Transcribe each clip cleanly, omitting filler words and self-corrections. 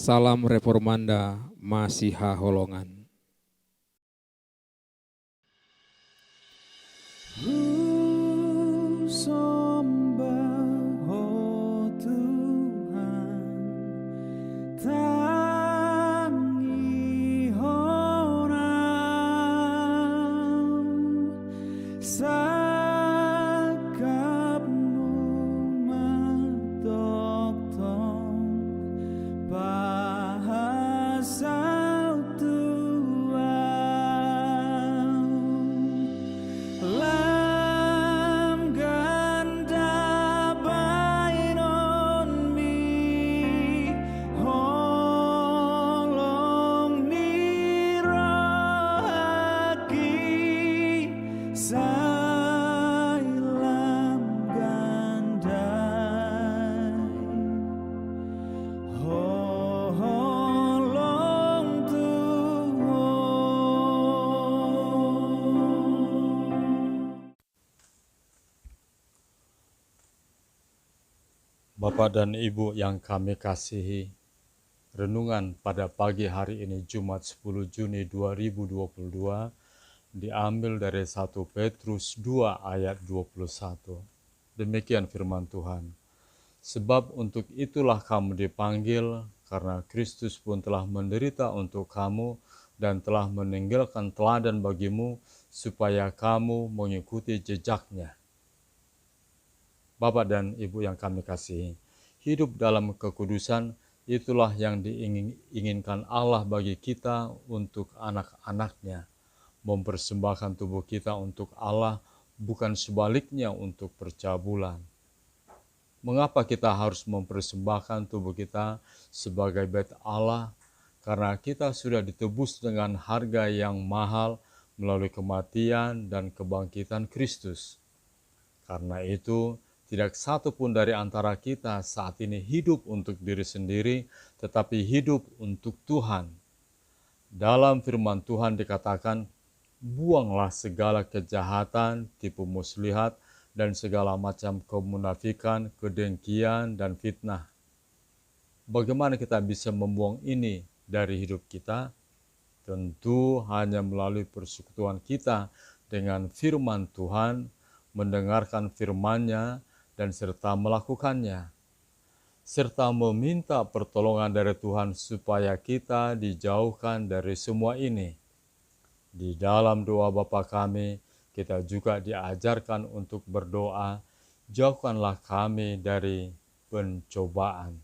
Salam Reformanda Masiha Holongan. Bapak dan Ibu yang kami kasihi, renungan pada pagi hari ini Jumat 10 Juni 2022 diambil dari 1 Petrus 2 ayat 21. Demikian firman Tuhan. Sebab untuk itulah kamu dipanggil, karena Kristus pun telah menderita untuk kamu dan telah meninggalkan teladan bagimu, supaya kamu mengikuti jejaknya. Bapak dan Ibu yang kami kasihi, hidup dalam kekudusan itulah yang diinginkan Allah bagi kita untuk anak-anaknya. Mempersembahkan tubuh kita untuk Allah, bukan sebaliknya untuk percabulan. Mengapa kita harus mempersembahkan tubuh kita sebagai bait Allah? Karena kita sudah ditebus dengan harga yang mahal melalui kematian dan kebangkitan Kristus. Karena itu, tidak satu pun dari antara kita saat ini hidup untuk diri sendiri, tetapi hidup untuk Tuhan. Dalam firman Tuhan dikatakan, buanglah segala kejahatan, tipu muslihat, dan segala macam kemunafikan, kedengkian, dan fitnah. Bagaimana kita bisa membuang ini dari hidup kita? Tentu hanya melalui persekutuan kita dengan firman Tuhan, mendengarkan firman-Nya, dan serta melakukannya, serta meminta pertolongan dari Tuhan supaya kita dijauhkan dari semua ini. Di dalam doa Bapa kami, kita juga diajarkan untuk berdoa, jauhkanlah kami dari pencobaan.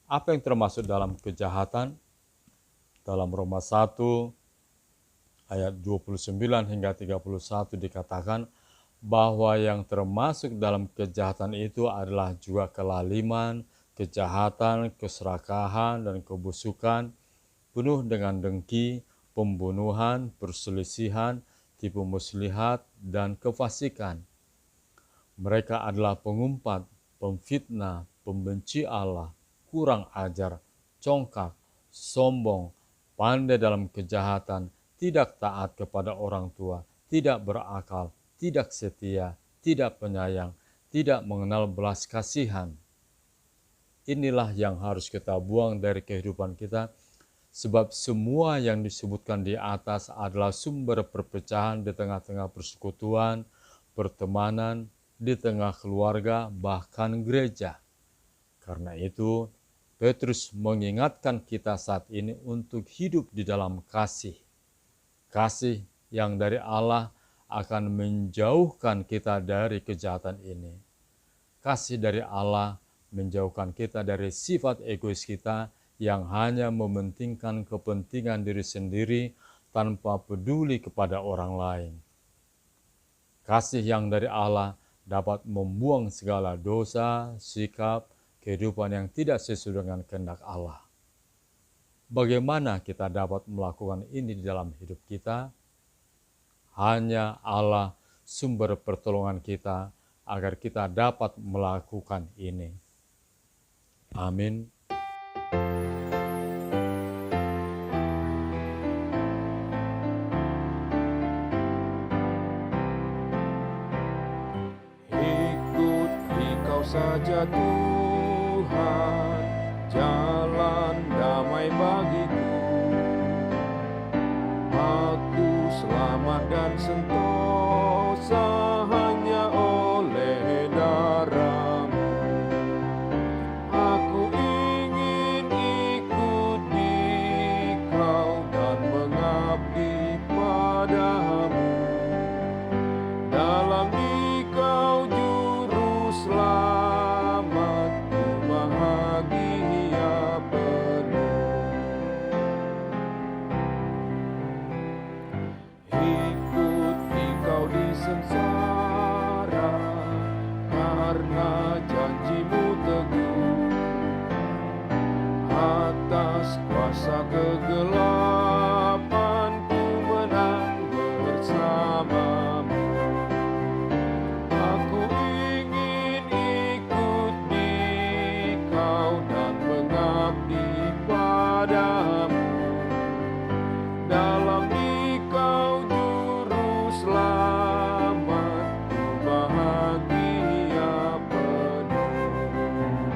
Apa yang termasuk dalam kejahatan? Dalam Roma 1 ayat 29 hingga 31 dikatakan, bahwa yang termasuk dalam kejahatan itu adalah juga kelaliman, kejahatan, keserakahan, dan kebusukan, penuh dengan dengki, pembunuhan, perselisihan, tipu muslihat, dan kefasikan. Mereka adalah pengumpat, pemfitnah, pembenci Allah, kurang ajar, congkak, sombong, pandai dalam kejahatan, tidak taat kepada orang tua, tidak berakal, tidak setia, tidak penyayang, tidak mengenal belas kasihan. Inilah yang harus kita buang dari kehidupan kita, sebab semua yang disebutkan di atas adalah sumber perpecahan di tengah-tengah persekutuan, pertemanan, di tengah keluarga, bahkan gereja. Karena itu, Petrus mengingatkan kita saat ini untuk hidup di dalam kasih. Kasih yang dari Allah akan menjauhkan kita dari kejahatan ini. Kasih dari Allah menjauhkan kita dari sifat egois kita yang hanya mementingkan kepentingan diri sendiri tanpa peduli kepada orang lain. Kasih yang dari Allah dapat membuang segala dosa, sikap, kehidupan yang tidak sesuai dengan kehendak Allah. Bagaimana kita dapat melakukan ini di dalam hidup kita? Hanya Allah sumber pertolongan kita agar kita dapat melakukan ini. Amin. Ikut Engkau saja Tuhan, jalan sengsara, karena janji-Mu teguh. Atas kuasa kegelapan ku menang bersama-Mu. Aku ingin ikut Dikau dan mengabdi padamu. Dalam Dikau juru selamat, ku bahagia penuh.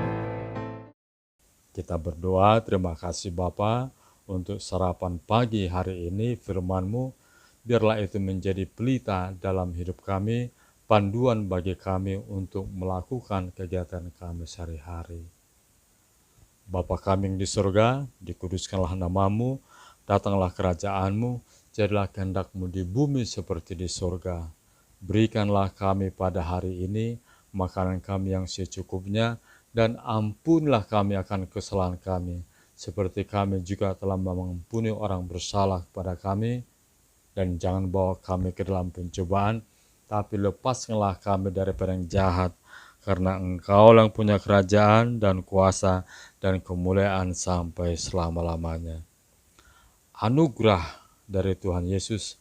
Kita berdoa, terima kasih Bapa untuk sarapan pagi hari ini firman-Mu. Biarlah itu menjadi pelita dalam hidup kami, panduan bagi kami untuk melakukan kegiatan kami sehari-hari. Bapa kami yang di surga, dikuduskanlah nama-Mu, datanglah kerajaan-Mu, jadilah kehendak-Mu di bumi seperti di surga. Berikanlah kami pada hari ini makanan kami yang secukupnya, dan ampunilah kami akan kesalahan kami, seperti kami juga telah mengampuni orang bersalah kepada kami. Dan jangan bawa kami ke dalam pencobaan, tapi lepaskanlah kami daripada yang jahat, karena Engkau yang punya kerajaan dan kuasa dan kemuliaan sampai selama-lamanya. Anugerah dari Tuhan Yesus,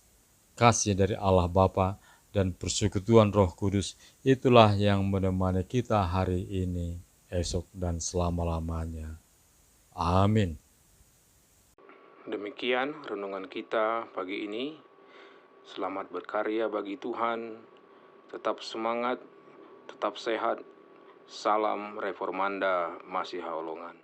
kasih dari Allah Bapa, dan persekutuan Roh Kudus, itulah yang menemani kita hari ini, esok, dan selama-lamanya. Amin. Demikian renungan kita pagi ini. Selamat berkarya bagi Tuhan. Tetap semangat, tetap sehat. Salam Reformanda Masiha Holongan.